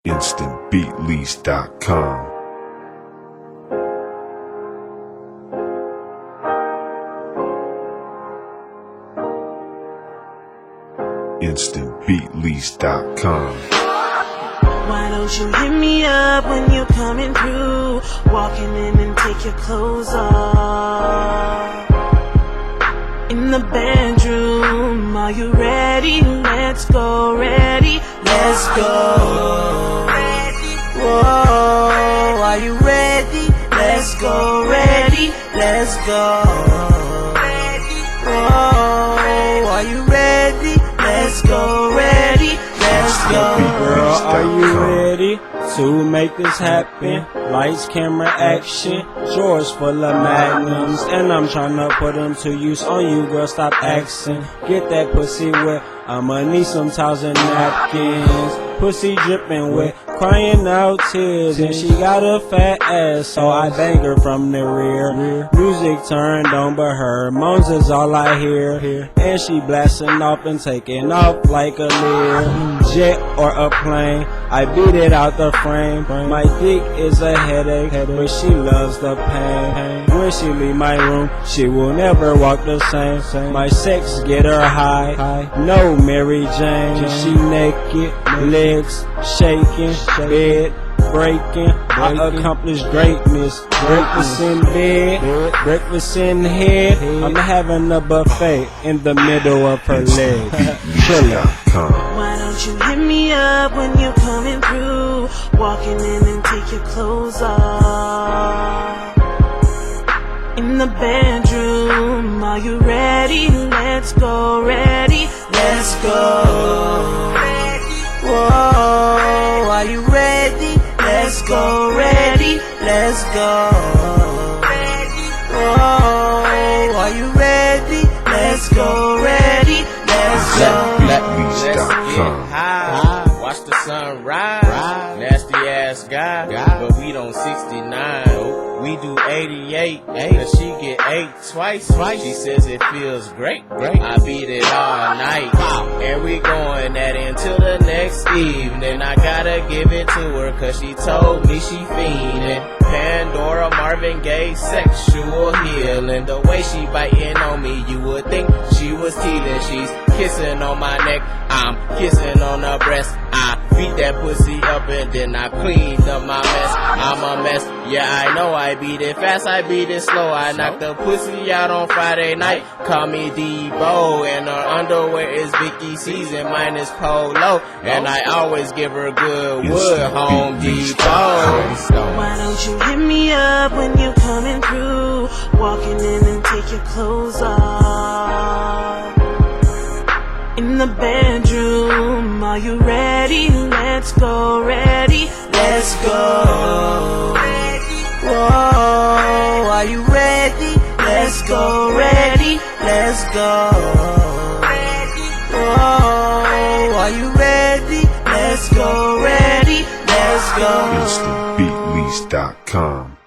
InstantBeatLease.com. InstantBeatLease.com. Why don't you hit me up when you're coming through? Walking in and take your clothes off. In the bedroom, are you ready? Let's go, ready, let's go. Whoa, are you ready? Let's go, ready, let's go. Whoa, are you ready? Let's go, ready, let's go. Girl, are you ready to make this happen? Lights, camera, action. Drawers full of magnums, and I'm tryna put them to use on you, girl. Stop asking. Get that pussy wet. I'ma need some towels and napkins. Pussy dripping wet, crying out tears, and she got a fat ass, so I bang her from the rear. Music turned on, but her moans is all I hear, and she blasting off and taking off like a Lear. Jet or a plane, I beat it out the frame. My dick is a headache, but she loves the pain. When she leave my room, she will never walk the same. My sex get her high, no Mary Jane. She naked, legs shaking, bed breaking. I accomplished greatness. Breakfast in bed, breakfast in head. I'm having a buffet in the middle of her leg. Why don't you hit me up when you're coming through? Walking in and take your clothes off. In the bedroom, are you ready? Let's go, ready, let's go. Whoa, are you ready? Let's go, ready, let's go. Whoa, are you ready? Let's go, ready, let's go. InstantBeatLease.com. Watch the sun rise. Nasty ass guy, but we don't 69. We do 88, and she get 8 twice. She says it feels great. I beat it all night, and we going at it until the next evening. I gotta give it to her, cause she told me she fiendin'. Pandora, Marvin Gaye, sexual healing. The way she biting on me, you would think she was teething. She's kissing on my neck, I'm kissing on her breast. I beat that pussy up and then I cleaned up my mess. I'm a mess, yeah I know. I beat it fast, I beat it slow. I knocked the pussy out on Friday night. Call me Debo, and her underwear is Vicky season, mine is Polo. And I always give her good wood, Home Depot. Why don't you hit me up when you're coming through? Walking in and take your clothes off. In the bedroom, are you ready? Let's go, ready, let's go. Whoa, are you ready? Let's go, ready, let's go. Whoa, are you ready? Let's go, ready, let's go. InstantBeatLease.com.